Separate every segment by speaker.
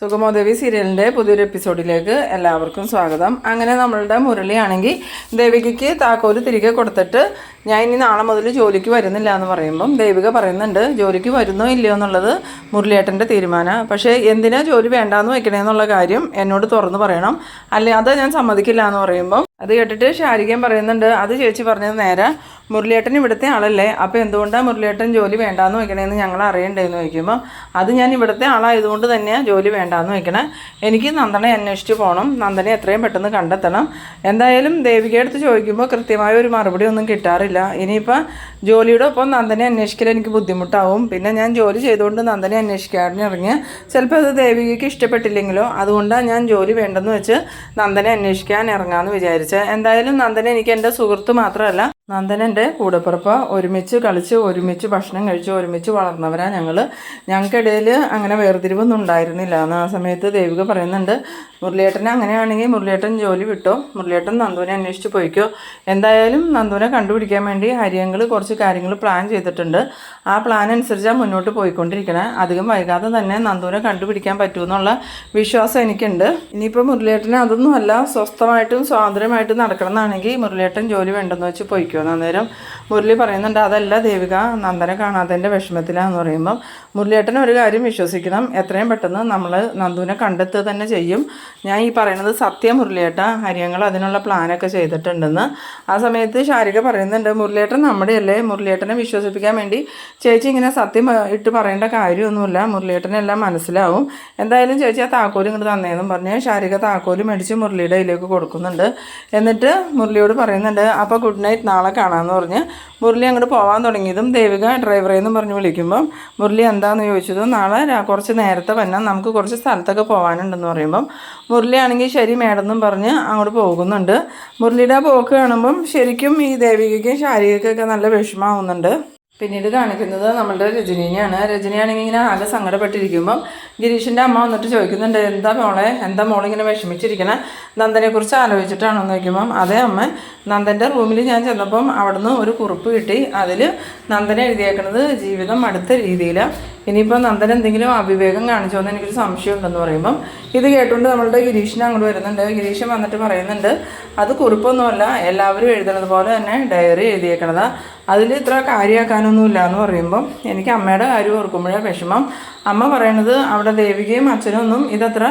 Speaker 1: സുഗമോദേവി സീരിയലിൻ്റെ പുതിയൊരു എപ്പിസോഡിലേക്ക് എല്ലാവർക്കും സ്വാഗതം. അങ്ങനെ നമ്മളുടെ മുരളിയാണെങ്കിൽ ദേവികയ്ക്ക് താക്കോല് തിരികെ കൊടുത്തിട്ട് ഞാൻ ഇനി നാളെ മുതൽ ജോലിക്ക് വരുന്നില്ല എന്ന് പറയുമ്പം ദേവിക പറയുന്നുണ്ട് ജോലിക്ക് വരുന്നോ ഇല്ലയോ എന്നുള്ളത് മുരളിയേട്ടൻ്റെ തീരുമാനമാണ്. പക്ഷേ എന്തിനാ ജോലി വേണ്ടാന്ന് വെക്കണേന്നുള്ള കാര്യം എന്നോട് തുറന്ന് പറയണം, അല്ലാതെ ഞാൻ സമ്മതിക്കില്ല എന്ന് പറയുമ്പം അത് കേട്ടിട്ട് ശാരികയും പറയുന്നുണ്ട് അത് ചേച്ചി പറഞ്ഞത് നേരെ, മുരളിയേട്ടൻ ഇവിടുത്തെ ആളല്ലേ, അപ്പോൾ എന്തുകൊണ്ടാണ് മുരളിയേട്ടൻ ജോലി വേണ്ടാന്ന് വെക്കണേന്ന് ഞങ്ങൾ അറിയണ്ടേന്ന് ചോദിക്കുമ്പോൾ അത് ഞാൻ ഇവിടുത്തെ ആളായതുകൊണ്ട് തന്നെയാണ് ജോലി വേണ്ടാന്ന് വെക്കണേ. എനിക്ക് നന്ദനെ അന്വേഷിച്ച് പോകണം, നന്ദനെ എത്രയും പെട്ടെന്ന് കണ്ടെത്തണം. എന്തായാലും ദേവികയുടെ അടുത്ത് ചോദിക്കുമ്പോൾ കൃത്യമായ ഒരു മറുപടി ഒന്നും കിട്ടാറില്ല. ഇനിയിപ്പോൾ ജോലിയുടെ ഒപ്പം നന്ദനെ അന്വേഷിക്കൽ എനിക്ക് ബുദ്ധിമുട്ടാവും. പിന്നെ ഞാൻ ജോലി ചെയ്തുകൊണ്ട് നന്ദനെ അന്വേഷിക്കാനിറങ്ങിയ ചിലപ്പോൾ അത് ദേവികയ്ക്ക് ഇഷ്ടപ്പെട്ടില്ലെങ്കിലോ, അതുകൊണ്ടാണ് ഞാൻ ജോലി വേണ്ടെന്ന് വെച്ച് നന്ദനെ അന്വേഷിക്കാൻ ഇറങ്ങാമെന്ന് വിചാരിച്ചത്. എന്തായാലും നന്ദനെ എനിക്ക് എൻ്റെ സുഹൃത്ത് മാത്രമല്ല, നന്ദൻ എൻ്റെ കൂടെപ്പുറപ്പ്, ഒരുമിച്ച് കളിച്ച് ഒരുമിച്ച് ഭക്ഷണം കഴിച്ച് ഒരുമിച്ച് വളർന്നവരാണ് ഞങ്ങൾ. ഞങ്ങൾക്കിടയിൽ അങ്ങനെ വേർതിരിവൊന്നും ഉണ്ടായിരുന്നില്ല എന്ന് ആ സമയത്ത് ദേവിക പറയുന്നുണ്ട്. മുരളിയേട്ടനെ അങ്ങനെയാണെങ്കിൽ മുരളിയേട്ടൻ ജോലി വിട്ടോ, മുരളിയേട്ടൻ നന്ദുവിനെ അന്വേഷിച്ച് പോയിക്കോ. എന്തായാലും നന്ദുവിനെ കണ്ടുപിടിക്കാൻ വേണ്ടി ഹരിയങ്ങൾ കുറച്ച് കാര്യങ്ങൾ പ്ലാൻ ചെയ്തിട്ടുണ്ട്. ആ പ്ലാൻ അനുസരിച്ചാണ് മുന്നോട്ട് പോയിക്കൊണ്ടിരിക്കണേ. അധികം വൈകാതെ തന്നെ നന്ദുവിനെ കണ്ടുപിടിക്കാൻ പറ്റുമെന്നുള്ള വിശ്വാസം എനിക്കുണ്ട്. ഇനിയിപ്പോൾ മുരളിയേട്ടനെ അതൊന്നുമല്ല, സ്വസ്ഥമായിട്ടും സ്വാതന്ത്ര്യമായിട്ടും നടക്കണം എന്നാണെങ്കിൽ മുരളിയേട്ടൻ ജോലി വേണ്ടെന്ന് വെച്ച് പോയിക്കോ. അന്നേരം മുരളി പറയുന്നുണ്ട് അതല്ല ദേവിക, നന്ദനെ കാണാത്തതിൻ്റെ വിഷമത്തിലാന്ന് പറയുമ്പം മുരളിയേട്ടൻ ഒരു കാര്യം വിശ്വസിക്കണം, എത്രയും പെട്ടെന്ന് നമ്മൾ നന്ദുവിനെ കണ്ടെത്തുക തന്നെ ചെയ്യും. ഞാൻ ഈ പറയുന്നത് സത്യം മുരളിയേട്ട, ഹരിയങ്ങൾ അതിനുള്ള പ്ലാനൊക്കെ ചെയ്തിട്ടുണ്ടെന്ന്. ആ സമയത്ത് ശാരിക പറയുന്നുണ്ട് മുരളിയേട്ടൻ നമ്മുടെയല്ലേ, മുരളിയേട്ടനെ വിശ്വസിപ്പിക്കാൻ വേണ്ടി ചേച്ചി ഇങ്ങനെ സത്യം ഇട്ട് പറയേണ്ട കാര്യമൊന്നുമില്ല, മുരളിയേട്ടനെല്ലാം മനസ്സിലാവും. എന്തായാലും ചേച്ചി ആ താക്കോല് ഇങ്ങോട്ട് തന്നേന്നും പറഞ്ഞ് ശാരിക താക്കോല് മേടിച്ച് മുരളിയുടെ കയ്യിലേക്ക് കൊടുക്കുന്നുണ്ട്. എന്നിട്ട് മുരളിയോട് പറയുന്നുണ്ട് അപ്പോൾ ഗുഡ് നൈറ്റ്, നാളെ കാണാമെന്ന് പറഞ്ഞ് മുരളി അങ്ങോട്ട് പോകാൻ തുടങ്ങിയതും ദേവിക ഡ്രൈവറേന്ന് പറഞ്ഞ് വിളിക്കുമ്പം മുരളി എന്താണെന്ന് ചോദിച്ചതും നാളെ കുറച്ച് നേരത്തെ വന്നാൽ നമുക്ക് കുറച്ച് സ്ഥലത്തൊക്കെ പോകാനുണ്ടെന്ന് പറയുമ്പം മുരളിയാണെങ്കിൽ ശരി മേഡെന്നും പറഞ്ഞ് അങ്ങോട്ട് പോകുന്നുണ്ട്. മുരളിയുടെ പോക്ക് കാണുമ്പം ശരിക്കും ഈ ദേവികയ്ക്കും ശാരികയ്ക്കൊക്കെ നല്ല വിഷമാവുന്നുണ്ട്. പിന്നീട് കാണിക്കുന്നത് നമ്മളുടെ രജനീനെയാണ്. രജനിയാണെങ്കിൽ ഇങ്ങനെ ആകെ സങ്കടപ്പെട്ടിരിക്കുമ്പം ഗിരീഷിൻ്റെ അമ്മ വന്നിട്ട് ചോദിക്കുന്നുണ്ട് എന്താ മോളിങ്ങനെ വിഷമിച്ചിരിക്കണേ, നന്ദനെക്കുറിച്ച് ആലോചിച്ചിട്ടാണോ എന്ന് ചോദിക്കുമ്പം അതേ അമ്മ, നന്ദൻ്റെ റൂമിൽ ഞാൻ ചെന്നപ്പം അവിടുന്ന് ഒരു കുറിപ്പ് കിട്ടി, അതിൽ നന്ദനെ എഴുതിയേക്കുന്നത് ജീവിതം അടുത്ത രീതിയിലാണ്. ഇനിയിപ്പോൾ നന്ദൻ എന്തെങ്കിലും അവിവേകം കാണിച്ചോ എന്ന് എനിക്കൊരു സംശയം ഉണ്ടെന്ന് പറയുമ്പം ഇത് കേട്ടുകൊണ്ട് നമ്മളുടെ ഗിരീഷിനെ അങ്ങോട്ട് വരുന്നുണ്ട്. ഗിരീഷൻ വന്നിട്ട് പറയുന്നുണ്ട് അത് കുറിപ്പൊന്നുമല്ല, എല്ലാവരും എഴുതുന്നത് പോലെ തന്നെ ഡയറി എഴുതിയേക്കണതാ, അതിൽ ഇത്ര കാര്യമാക്കാനൊന്നുമില്ല എന്ന് പറയുമ്പം എനിക്ക് അമ്മയുടെ കാര്യം ഓർക്കുമ്പോഴേ വിഷമം. അമ്മ പറയണത് അവിടെ ദേവികയും അച്ഛനൊന്നും ഇതത്ര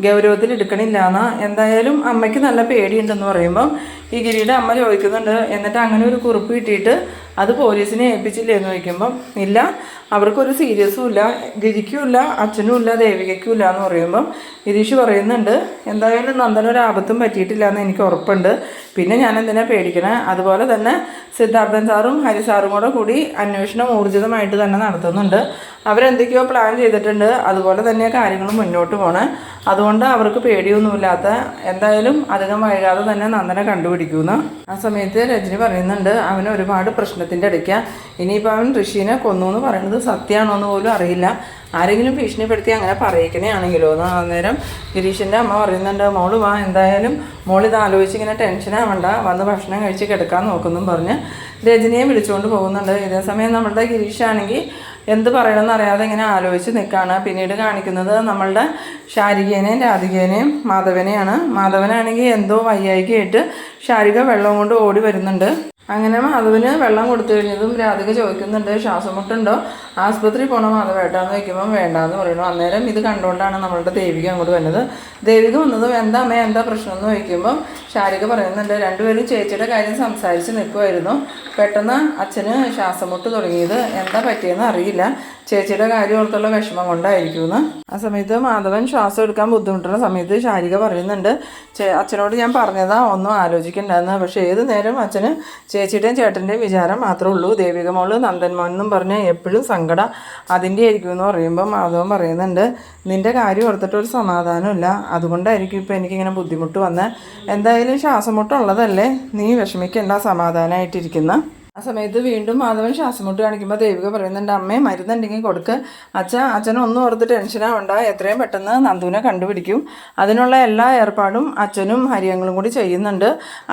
Speaker 1: ഗൗരവത്തിൽ എടുക്കണില്ല എന്ന്. എന്തായാലും അമ്മയ്ക്ക് നല്ല പേടിയുണ്ടെന്ന് പറയുമ്പം ഈ ഗിരിയുടെ അമ്മ ചോദിക്കുന്നുണ്ട് എന്നിട്ട് അങ്ങനെ ഒരു കുറിപ്പ് കിട്ടിയിട്ട് അത് പോലീസിനെ ഏൽപ്പിച്ചില്ലേ എന്ന് ചോദിക്കുമ്പം ഇല്ല, അവർക്കൊരു സീരിയസും ഇല്ല, ഗിരിക്കും ഇല്ല, അച്ഛനും ഇല്ല, ദേവികയ്ക്കും ഇല്ല എന്ന് പറയുമ്പം ഗിരീഷ് പറയുന്നുണ്ട് എന്തായാലും നന്ദനൊരു ആപത്തും പറ്റിയിട്ടില്ല എന്ന് എനിക്ക് ഉറപ്പുണ്ട്, പിന്നെ ഞാൻ എന്തിനാ പേടിക്കണേ. അതുപോലെ തന്നെ സിദ്ധാർത്ഥൻ സാറും ഹരി സാറും കൂടി അന്വേഷണം ഊർജിതമായിട്ട് തന്നെ നടത്തുന്നുണ്ട്. അവരെന്തൊക്കെയോ പ്ലാൻ ചെയ്തിട്ടുണ്ട്, അതുപോലെ തന്നെ കാര്യങ്ങൾ മുന്നോട്ട് പോകണേ. അതുകൊണ്ട് അവർക്ക് പേടിയൊന്നുമില്ലാത്ത, എന്തായാലും അധികം വൈകാതെ തന്നെ നന്ദനെ കണ്ടുപിടിക്കുമെന്ന്. ആ സമയത്ത് രജനി പറയുന്നുണ്ട് അവന് ഒരുപാട് പ്രശ്നത്തിൻ്റെ ഇടയ്ക്കാണ്, ഇനിയിപ്പോൾ അവൻ ഋഷീനെ കൊന്നു എന്ന് പറയുന്നത് സത്യമാണോ എന്ന് പോലും അറിയില്ല, ആരെങ്കിലും ഭീഷണിപ്പെടുത്തി അങ്ങനെ പറയിക്കണേ ആണെങ്കിലോ എന്ന്. അന്നേരം ഗിരീഷിൻ്റെ അമ്മ പറയുന്നുണ്ട് മോള് വാ, എന്തായാലും മോളിത് ആലോചിച്ച് ഇങ്ങനെ ടെൻഷനാവണ്ട, വന്ന് ഭക്ഷണം കഴിച്ച് കിടക്കാൻ നോക്കുന്നും പറഞ്ഞ് രജനിയെ വിളിച്ചുകൊണ്ട് പോകുന്നുണ്ട്. ഇതേസമയം നമ്മളുടെ ഗിരീഷാണെങ്കിൽ എന്ത് പറയണമെന്ന് അറിയാതെ ഇങ്ങനെ ആലോചിച്ച് നിൽക്കുകയാണ്. പിന്നീട് കാണിക്കുന്നത് നമ്മളുടെ ശാരികേനെയും രാധികേനെയും മാധവനെയാണ്. മാധവനാണെങ്കിൽ എന്തോ വയ്യായികയായിട്ട് ശാരിക വെള്ളം കൊണ്ട് ഓടി വരുന്നുണ്ട്. അങ്ങനെ മാധവന് വെള്ളം കൊടുത്തു കഴിഞ്ഞതും രാധിക ചോദിക്കുന്നുണ്ട് ശ്വാസം മുട്ടുണ്ടോ, ആസ്പത്രി പോകണോ മാധവേട്ടാന്ന് വയ്ക്കുമ്പം വേണ്ടാന്ന് പറയുന്നു. അന്നേരം ഇത് കണ്ടുകൊണ്ടാണ് നമ്മളുടെ ദേവിക അങ്ങോട്ട് വന്നത്. ദേവിക വന്നതും എന്താ അമ്മ എന്താ പ്രശ്നം എന്ന് ചോദിക്കുമ്പം ശാരിക പറയുന്നുണ്ട് രണ്ടുപേരും ചേച്ചിയുടെ കാര്യം സംസാരിച്ച് നിൽക്കുമായിരുന്നു, പെട്ടെന്ന് അച്ഛന് ശ്വാസം മുട്ട് തുടങ്ങിയത്, എന്താ പറ്റിയെന്ന് അറിയില്ല, ചേച്ചിയുടെ കാര്യം ഓർത്തുള്ള വിഷമം കൊണ്ടായിരിക്കുമെന്ന്. ആ സമയത്ത് മാധവൻ ശ്വാസം എടുക്കാൻ ബുദ്ധിമുട്ടുള്ള സമയത്ത് ശാരിക പറയുന്നുണ്ട് അച്ഛനോട് ഞാൻ പറഞ്ഞതാ ഒന്നും ആലോചിക്കണ്ടെന്ന്, പക്ഷേ ഏത് നേരം അച്ഛന് ചേച്ചിയുടെയും ചേട്ടൻ്റെയും വിചാരം മാത്രമേ ഉള്ളൂ, ദേവിക മോള് നന്ദൻ മോൻ എന്നും പറഞ്ഞ് എപ്പോഴും സങ്കടം അതിൻ്റെ ആയിരിക്കുമെന്ന് പറയുമ്പോൾ മാധവൻ പറയുന്നുണ്ട് നിൻ്റെ കാര്യം ഓർത്തിട്ട് ഒരു സമാധാനമില്ല, അതുകൊണ്ടായിരിക്കും ഇപ്പോൾ എനിക്കിങ്ങനെ ബുദ്ധിമുട്ട് വന്നത്, എന്തായാലും ശ്വാസം മുട്ടുള്ളതല്ലേ, നീ വിഷമിക്കേണ്ട, സമാധാനമായിട്ടിരിക്കുന്ന. ആ സമയത്ത് വീണ്ടും മാധവൻ ശ്വാസം മുട്ട് കാണിക്കുമ്പോൾ ദേവിക പറയുന്നുണ്ട്, അമ്മേ മരുന്നുണ്ടെങ്കിൽ കൊടുക്ക്. അച്ഛനൊന്നും ഓർത്ത് ടെൻഷനാവണ്ട, എത്രയും പെട്ടെന്ന് നന്ദുവിനെ കണ്ടുപിടിക്കും. അതിനുള്ള എല്ലാ ഏർപ്പാടും അച്ഛനും ഹരിയങ്ങളും കൂടി ചെയ്യുന്നുണ്ട്.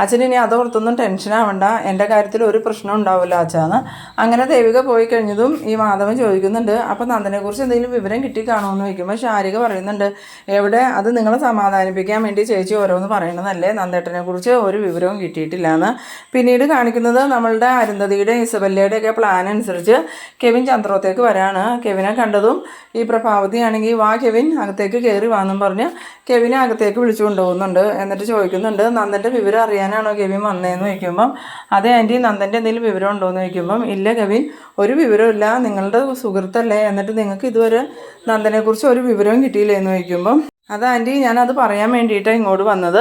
Speaker 1: അച്ഛൻ ഇനി അതോർത്തൊന്നും ടെൻഷനാവണ്ട, എൻ്റെ കാര്യത്തിൽ ഒരു പ്രശ്നം ഉണ്ടാവില്ല അച്ഛാന്ന്. അങ്ങനെ ദേവിക പോയി കഴിഞ്ഞതും ഈ മാധവൻ ചോദിക്കുന്നുണ്ട്, അപ്പോൾ നന്ദനെക്കുറിച്ച് എന്തെങ്കിലും വിവരം കിട്ടി കാണുമെന്ന് ചോദിക്കുമ്പോൾ ശാരിക പറയുന്നുണ്ട്, എവിടെ, അത് നിങ്ങളെ സമാധാനിപ്പിക്കാൻ വേണ്ടി ചേച്ചി ഓരോന്ന് പറയണതല്ലേ, നന്ദേട്ടനെ കുറിച്ച് ഒരു വിവരവും കിട്ടിയിട്ടില്ല എന്ന്. പിന്നീട് കാണിക്കുന്നത് നമ്മളുടെ അരുന്ധതിയുടെ ഇസബല്ലയുടെ ഒക്കെ പ്ലാൻ അനുസരിച്ച് കെവിൻ ചന്ദ്രോത്തേക്ക് വരാണ്. കെവിനെ കണ്ടതും ഈ പ്രഭാവതി ആണെങ്കിൽ, വാ കെവിൻ അകത്തേക്ക് കയറി വാന്നും പറഞ്ഞ് കെവിനെ അകത്തേക്ക് വിളിച്ചു കൊണ്ടുപോകുന്നുണ്ട്. എന്നിട്ട് ചോദിക്കുന്നുണ്ട്, നന്ദൻ്റെ വിവരം അറിയാനാണോ കെവിൻ വന്നതെന്ന് ചോദിക്കുമ്പം, അതെ ആൻറ്റി, നന്ദൻ്റെ എന്തെങ്കിലും വിവരം ഉണ്ടോ എന്ന് ചോദിക്കുമ്പം, ഇല്ല കെവിൻ, ഒരു വിവരമില്ല, നിങ്ങളുടെ സുഹൃത്തല്ലേ, എന്നിട്ട് നിങ്ങൾക്ക് ഇതുവരെ നന്ദനെക്കുറിച്ച് ഒരു വിവരവും കിട്ടിയില്ലേ എന്ന് ചോദിക്കുമ്പം, അത് ആൻറ്റി, ഞാനത് പറയാൻ വേണ്ടിയിട്ടാണ് ഇങ്ങോട്ട് വന്നത്.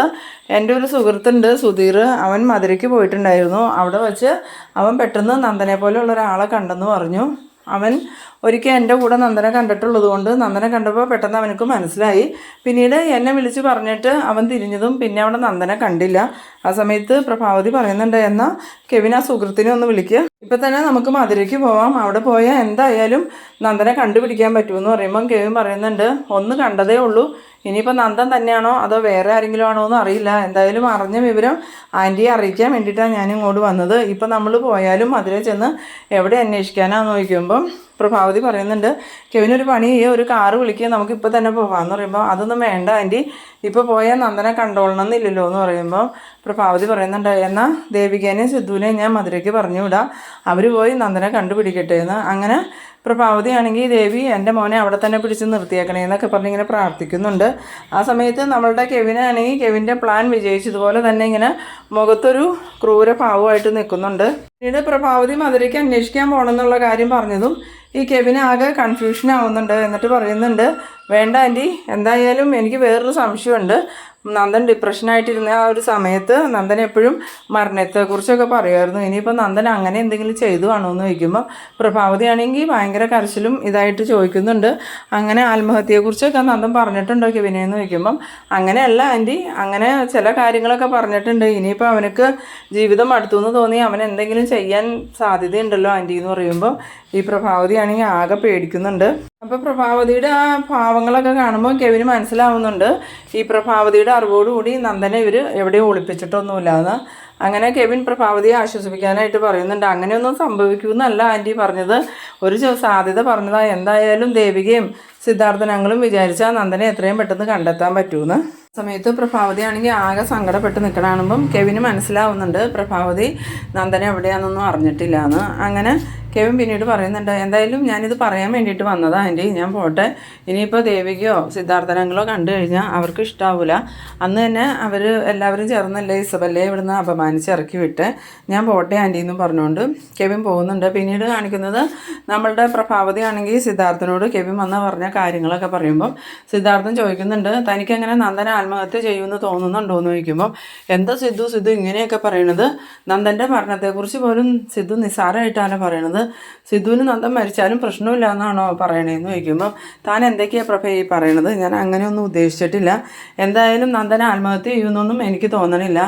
Speaker 1: എൻ്റെ ഒരു സുഹൃത്തുണ്ട് സുധീർ, അവൻ മധുരയ്ക്ക് പോയിട്ടുണ്ടായിരുന്നു. അവിടെ വച്ച് അവൻ പെട്ടെന്ന് നന്ദനെ പോലെയുള്ള ഒരാളെ കണ്ടെന്ന് പറഞ്ഞു. അവൻ ഒരിക്കൽ എൻ്റെ കൂടെ നന്ദനെ കണ്ടിട്ടുള്ളത് കൊണ്ട് നന്ദനെ കണ്ടപ്പോൾ പെട്ടെന്ന് അവനക്ക് മനസ്സിലായി. പിന്നീട് എന്നെ വിളിച്ച് പറഞ്ഞിട്ട് അവൻ തിരിഞ്ഞതും പിന്നെ അവിടെ നന്ദനെ കണ്ടില്ല. ആ സമയത്ത് പ്രഭാവതി പറയുന്നുണ്ട്, എന്നാൽ കെവിൻ ആ സുഹൃത്തിനെ ഒന്ന് വിളിക്കുക, ഇപ്പം തന്നെ നമുക്ക് മധുരയ്ക്ക് പോവാം, അവിടെ പോയാൽ എന്തായാലും നന്ദനെ കണ്ടുപിടിക്കാൻ പറ്റുമെന്ന് പറയുമ്പം കെവിൻ പറയുന്നുണ്ട്, ഒന്ന് കണ്ടതേ ഉള്ളൂ, ഇനിയിപ്പോൾ നന്ദൻ തന്നെയാണോ അതോ വേറെ ആരെങ്കിലും ആണോ എന്ന് അറിയില്ല, എന്തായാലും അറിഞ്ഞ വിവരം ആൻറ്റിയെ അറിയിക്കാൻ വേണ്ടിയിട്ടാണ് ഞാനിങ്ങോട്ട് വന്നത്. ഇപ്പം നമ്മൾ പോയാലും മധുരയിൽ ചെന്ന് എവിടെ അന്വേഷിക്കാനാന്ന് ചോദിക്കുമ്പം പ്രഭാവതി പറയുന്നുണ്ട്, കെവിനൊരു പണി ചെയ്യുക, ഒരു കാറ് വിളിക്കുക, നമുക്കിപ്പോൾ തന്നെ പോകാമെന്ന് പറയുമ്പോൾ, അതൊന്നും വേണ്ട ആൻറ്റി, ഇപ്പോൾ പോയാൽ നന്ദനെ കണ്ടോളണം എന്നില്ലല്ലോ എന്ന് പറയുമ്പോൾ പ്രഭാവതി പറയുന്നുണ്ട്, എന്നാൽ ദേവികേനെയും സിദ്ധുവിനെയും ഞാൻ മധുരയ്ക്ക് പറഞ്ഞു വിടാം, അവർ പോയി നന്ദനെ കണ്ടുപിടിക്കട്ടെ എന്ന്. അങ്ങനെ പ്രഭാവതി ആണെങ്കിൽ, ദേവി എൻ്റെ മോനെ അവിടെ തന്നെ പിടിച്ച് നിർത്തിയേക്കണേ എന്നൊക്കെ പറഞ്ഞ് ഇങ്ങനെ പ്രാർത്ഥിക്കുന്നുണ്ട്. ആ സമയത്ത് നമ്മളുടെ കെവിനാണെങ്കിൽ കെവിൻ്റെ പ്ലാൻ വിജയിച്ചതുപോലെ തന്നെ ഇങ്ങനെ മുഖത്തൊരു ക്രൂര ഭാവമായിട്ട് നിൽക്കുന്നുണ്ട്. പിന്നീട് പ്രഭാവതി മധുരയ്ക്ക് അന്വേഷിക്കാൻ പോകണമെന്നുള്ള കാര്യം പറഞ്ഞതും ഈ കെവിന് ആകെ കൺഫ്യൂഷൻ ആവുന്നുണ്ട്. എന്നിട്ട് പറയുന്നുണ്ട്, വേണ്ട ആൻറ്റി, എന്തായാലും എനിക്ക് വേറൊരു സംശയമുണ്ട്. നന്ദൻ ഡിപ്രഷനായിട്ടിരുന്ന ആ ഒരു സമയത്ത് നന്ദൻ എപ്പോഴും മരണത്തെക്കുറിച്ചൊക്കെ പറയുമായിരുന്നു. ഇനിയിപ്പോൾ നന്ദൻ അങ്ങനെ എന്തെങ്കിലും ചെയ്തു കാണോ എന്ന് ചോദിക്കുമ്പോൾ പ്രഭാവതി ആണെങ്കിൽ ഭയങ്കര കരച്ചിലും ഇതായിട്ട് ചോദിക്കുന്നുണ്ട്, അങ്ങനെ ആത്മഹത്യയെക്കുറിച്ചൊക്കെ നന്ദൻ പറഞ്ഞിട്ടുണ്ടോ കെവിനെന്ന് ചോദിക്കുമ്പം, അങ്ങനെയല്ല ആൻറ്റി, അങ്ങനെ ചില കാര്യങ്ങളൊക്കെ പറഞ്ഞിട്ടുണ്ട്, ഇനിയിപ്പോൾ അവനക്ക് ജീവിതം അടുത്തു എന്ന് തോന്നി അവൻ എന്തെങ്കിലും ചെയ്യാൻ സാധ്യതയുണ്ടല്ലോ ആൻറ്റി എന്ന് പറയുമ്പോൾ ഈ പ്രഭാവതി ആണെങ്കിൽ ആകെ പേടിക്കുന്നുണ്ട്. അപ്പോൾ പ്രഭാവതിയുടെ ആ ഭാവങ്ങളൊക്കെ കാണുമ്പോൾ കെവിന് മനസ്സിലാവുന്നുണ്ട് ഈ പ്രഭാവതിയുടെ അറിവോടുകൂടി നന്ദനെ ഇവർ എവിടെയും ഒളിപ്പിച്ചിട്ടൊന്നുമില്ലാന്ന്. അങ്ങനെ കെവിൻ പ്രഭാവതിയെ ആശ്വസിപ്പിക്കാനായിട്ട് പറയുന്നുണ്ട്, അങ്ങനെയൊന്നും സംഭവിക്കുമെന്നല്ല ആൻറ്റി പറഞ്ഞത്, ഒരു സാധ്യത പറഞ്ഞതാണ്, എന്തായാലും ദേവികയും സിദ്ധാർത്ഥനങ്ങളും വിചാരിച്ചാൽ നന്ദനെ എത്രയും പെട്ടെന്ന് കണ്ടെത്താൻ പറ്റുമെന്ന്. സമയത്ത് പ്രഭാവതി ആണെങ്കിൽ ആകെ സങ്കടപ്പെട്ട് നിൽക്കണാണുമ്പം കെവിന് മനസ്സിലാവുന്നുണ്ട് പ്രഭാവതി നന്ദനെ എവിടെയാണെന്നൊന്നും അറിഞ്ഞിട്ടില്ല എന്ന്. അങ്ങനെ കെവിൻ പിന്നീട് പറയുന്നുണ്ട്, എന്തായാലും ഞാനിത് പറയാൻ വേണ്ടിയിട്ട് വന്നതാണ് ആൻറ്റി, ഞാൻ പോട്ടെ, ഇനിയിപ്പോൾ ദേവികയോ സിദ്ധാർത്ഥനങ്ങളോ കണ്ടു കഴിഞ്ഞാൽ അവർക്ക് ഇഷ്ടാവില്ല. അന്ന് തന്നെ അവർ എല്ലാവരും ചേർന്നല്ലേ ഇസബല്ലയെ ഇവിടുന്ന് അപമാനിച്ച് ഇറക്കി വിട്ട്, ഞാൻ പോട്ടെ ആൻറ്റി എന്നും പറഞ്ഞുകൊണ്ട് കെവിൻ പോകുന്നുണ്ട്. പിന്നീട് കാണിക്കുന്നത് നമ്മളുടെ പ്രഭാവതി ആണെങ്കിൽ സിദ്ധാർത്ഥനോട് കെവിൻ വന്ന് പറഞ്ഞ കാര്യങ്ങളൊക്കെ പറയുമ്പം സിദ്ധാർത്ഥൻ ചോദിക്കുന്നുണ്ട്, തനിക്കങ്ങനെ നന്ദനെ ആത്മഹത്യ ചെയ്യുമെന്ന് തോന്നുന്നുണ്ടോ എന്ന് ചോദിക്കുമ്പോൾ, എന്താ സിദ്ധു ഇങ്ങനെയൊക്കെ പറയണത്, നന്ദൻ്റെ മരണത്തെക്കുറിച്ച് പോലും സിദ്ധു നിസ്സാരമായിട്ടാണ് പറയണത്, സിദ്ധുവിന് നന്ദൻ മരിച്ചാലും പ്രശ്നമില്ല എന്നാണോ പറയണേന്ന് ചോദിക്കുമ്പോൾ, താൻ എന്തൊക്കെയാണ് പ്രഭ ഈ പറയണത്, ഞാൻ അങ്ങനെയൊന്നും ഉദ്ദേശിച്ചിട്ടില്ല, എന്തായാലും നന്ദനെ ആത്മഹത്യ ചെയ്യുമെന്നൊന്നും എനിക്ക് തോന്നണില്ല,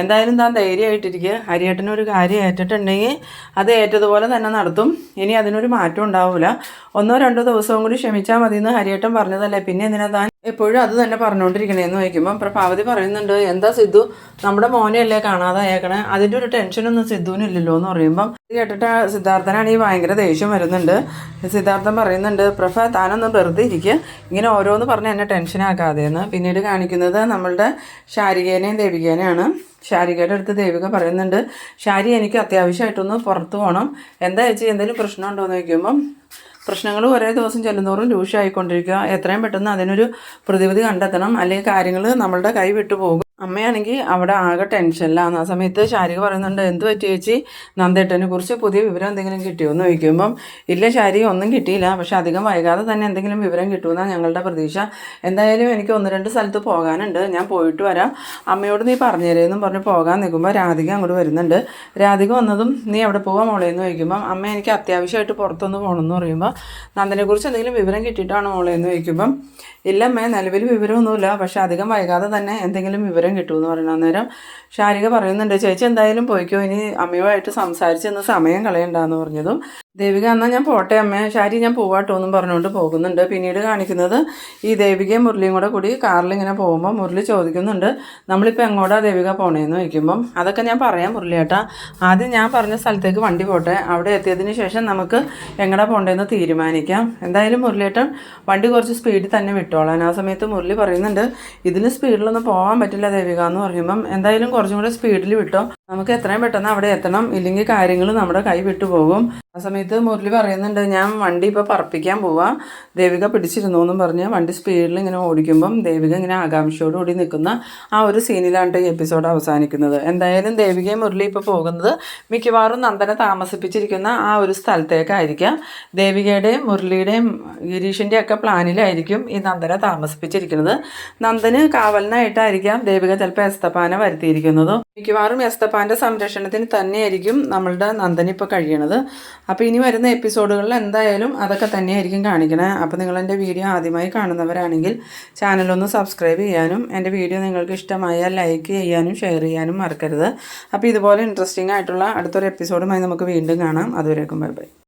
Speaker 1: എന്തായാലും താൻ ധൈര്യമായിട്ടിരിക്കുക, ഹരിയേട്ടനൊരു കാര്യം ഏറ്റിട്ടുണ്ടെങ്കിൽ അത് ഏറ്റതുപോലെ തന്നെ നടത്തും, ഇനി അതിനൊരു മാറ്റം ഉണ്ടാവില്ല, 1-2 ദിവസവും കൂടി ക്ഷമിച്ചാൽ മതിയെന്ന് ഹരിയേട്ടൻ പറഞ്ഞതല്ലേ, പിന്നെ എന്തിനാ താൻ എപ്പോഴും അത് തന്നെ പറഞ്ഞുകൊണ്ടിരിക്കണേന്ന് ചോദിക്കുമ്പം പ്രഭാവതി പറയുന്നുണ്ട്, എന്താ സിദ്ധു, നമ്മുടെ മോനെയല്ലേ കാണാതായേക്കണേ, അതിൻ്റെ ഒരു ടെൻഷനൊന്നും സിദ്ധുവിനില്ലല്ലോ എന്ന് പറയുമ്പം ഇത് കേട്ടിട്ട് സിദ്ധാർത്ഥനാണെങ്കിൽ ഭയങ്കര ദേഷ്യം വരുന്നുണ്ട്. സിദ്ധാർത്ഥൻ പറയുന്നുണ്ട്, പ്രഭ താനൊന്ന് വെറുതെ ഇരിക്കുക, ഇങ്ങനെ ഓരോന്ന് പറഞ്ഞ് എന്നെ ടെൻഷനാക്കാതെയെന്ന്. പിന്നീട് കാണിക്കുന്നത് നമ്മളുടെ ശാരികേനെയും ദേവികേനെയാണ്. ശാരികയുടെ അടുത്ത് ദേവിക പറയുന്നുണ്ട്, ശാരി എനിക്ക് അത്യാവശ്യമായിട്ടൊന്ന് പുറത്ത് പോകണം, എന്താ ചേച്ചി എന്തെങ്കിലും പ്രശ്നമുണ്ടോ എന്ന് ചോദിക്കുമ്പം, പ്രശ്നങ്ങൾ ഒരേ ദിവസം ചെല്ലുന്നതോറും രൂക്ഷമായിക്കൊണ്ടിരിക്കുക, എത്രയും പെട്ടെന്ന് അതിനൊരു പ്രതിവിധി കണ്ടെത്തണം, അല്ലെങ്കിൽ കാര്യങ്ങൾ നമ്മളുടെ കൈ വിട്ടു പോകും. അമ്മയാണെങ്കിൽ അവിടെ ആകെ ടെൻഷനിലാണ്. ആ സമയത്ത് ശാരിക പറയുന്നുണ്ട്, എന്ത് പറ്റി ചേച്ചി, നന്ദേട്ടനെ കുറിച്ച് പുതിയ വിവരം എന്തെങ്കിലും കിട്ടിയോ എന്ന് ചോദിക്കുമ്പം, ഇല്ല ശാരി, ഒന്നും കിട്ടിയില്ല, പക്ഷെ അധികം വൈകാതെ തന്നെ എന്തെങ്കിലും വിവരം കിട്ടുമെന്നാണ് ഞങ്ങളുടെ പ്രതീക്ഷ, എന്തായാലും എനിക്ക് 1-2 സ്ഥലത്ത് പോകാനുണ്ട്, ഞാൻ പോയിട്ട് വരാം, അമ്മയോട് നീ പറഞ്ഞു തരേന്നും പറഞ്ഞ് പോകാൻ നിൽക്കുമ്പോൾ രാധിക അങ്ങോട്ട് വരുന്നുണ്ട്. രാധിക വന്നതും നീ എവിടെ പോകാൻ മോളെ എന്ന് ചോദിക്കുമ്പം, അമ്മ എനിക്ക് അത്യാവശ്യമായിട്ട് പുറത്തൊന്ന് പോകണമെന്ന് പറയുമ്പോൾ, നന്ദനെക്കുറിച്ച് എന്തെങ്കിലും വിവരം കിട്ടിയിട്ടാണോ മോളെ എന്ന് ചോദിക്കുമ്പം, ഇല്ലമ്മേ നിലവിൽ വിവരമൊന്നുമില്ല, പക്ഷെ അധികം വൈകാതെ തന്നെ എന്തെങ്കിലും വിവരം വിവരം കിട്ടുമെന്ന് പറയുന്ന അന്നേരം ശാരിക പറയുന്നുണ്ട്, ചേച്ചി എന്തായാലും പോയിക്കോ, ഇനി അമ്മയുമായിട്ട് സംസാരിച്ചെന്ന് സമയം കളയണ്ടെന്ന് പറഞ്ഞതും ദേവിക എന്നാൽ ഞാൻ പോട്ടെ അമ്മേ, ശാരി ഞാൻ പോവാട്ടോ എന്നും പറഞ്ഞുകൊണ്ട് പോകുന്നുണ്ട്. പിന്നീട് കാണിക്കുന്നത് ഈ ദേവികയും മുരളിയും കൂടി കാറിൽ ഇങ്ങനെ പോകുമ്പോൾ മുരളി ചോദിക്കുന്നുണ്ട്, നമ്മളിപ്പോൾ എങ്ങോട്ടാണ് ദേവിക പോണേന്ന് ചോദിക്കുമ്പം അതൊക്കെ ഞാൻ പറയാം മുരളിയേട്ടാ, ആദ്യം ഞാൻ പറഞ്ഞ സ്ഥലത്തേക്ക് വണ്ടി പോട്ടെ, അവിടെ എത്തിയതിന് ശേഷം നമുക്ക് എങ്ങോട്ടാ പോകേണ്ടതെന്ന് തീരുമാനിക്കാം. എന്തായാലും മുരളിയേട്ടൻ വണ്ടി കുറച്ച് സ്പീഡിൽ തന്നെ വിട്ടോളാൻ. ആ സമയത്ത് മുരളി പറയുന്നുണ്ട്, ഇതിന് സ്പീഡിലൊന്നും പോകാൻ പറ്റില്ല ദേവിക എന്ന് പറയുമ്പം എന്തായാലും കുറച്ചും കൂടെ സ്പീഡിൽ വിട്ടോ, നമുക്ക് എത്രയും പെട്ടെന്ന് അവിടെ എത്തണം, ഇല്ലെങ്കിൽ കാര്യങ്ങൾ നമ്മുടെ കൈ വിട്ടു പോകും. ആ സമയത്ത് മുരളി പറയുന്നുണ്ട്, ഞാൻ വണ്ടി ഇപ്പോൾ പറപ്പിക്കാൻ പോവാം, ദേവിക പിടിച്ചിരുന്നു എന്നും പറഞ്ഞ് വണ്ടി സ്പീഡിൽ ഇങ്ങനെ ഓടിക്കുമ്പം ദേവിക ഇങ്ങനെ ആകാംക്ഷയോടുകൂടി നിൽക്കുന്ന ആ ഒരു സീനിലാണ് ഈ എപ്പിസോഡ് അവസാനിക്കുന്നത്. എന്തായാലും ദേവികയും മുരളി ഇപ്പോൾ പോകുന്നത് മിക്കവാറും നന്ദനെ താമസിപ്പിച്ചിരിക്കുന്ന ആ ഒരു സ്ഥലത്തേക്കായിരിക്കാം. ദേവികയുടെയും മുരളിയുടെയും ഗിരീഷിൻ്റെ ഒക്കെ പ്ലാനിലായിരിക്കും ഈ നന്ദനെ താമസിപ്പിച്ചിരിക്കുന്നത്. നന്ദന് കാവലിനായിട്ടായിരിക്കാം ദേവിക ചിലപ്പോൾ എസ്തപ്പാനെ വരുത്തിയിരിക്കുന്നത്. മിക്കവാറും എസ്തപ്പാൻ്റെ സംരക്ഷണത്തിന് തന്നെയായിരിക്കും നമ്മളുടെ നന്ദൻ ഇപ്പോൾ കഴിയണത്. അപ്പോൾ ഇനി വരുന്ന എപ്പിസോഡുകളിൽ എന്തായാലും അതൊക്കെ തന്നെയായിരിക്കും കാണിക്കണേ. അപ്പോൾ നിങ്ങളെൻ്റെ വീഡിയോ ആദ്യമായി കാണുന്നവരാണെങ്കിൽ ചാനലൊന്ന് സബ്സ്ക്രൈബ് ചെയ്യാനും എൻ്റെ വീഡിയോ നിങ്ങൾക്ക് ഇഷ്ടമായാൽ ലൈക്ക് ചെയ്യാനും ഷെയർ ചെയ്യാനും മറക്കരുത്. അപ്പോൾ ഇതുപോലെ ഇൻട്രസ്റ്റിംഗ് ആയിട്ടുള്ള അടുത്തൊരു എപ്പിസോഡുമായി നമുക്ക് വീണ്ടും കാണാം. അതുവരേക്കും ബൈ ബൈ.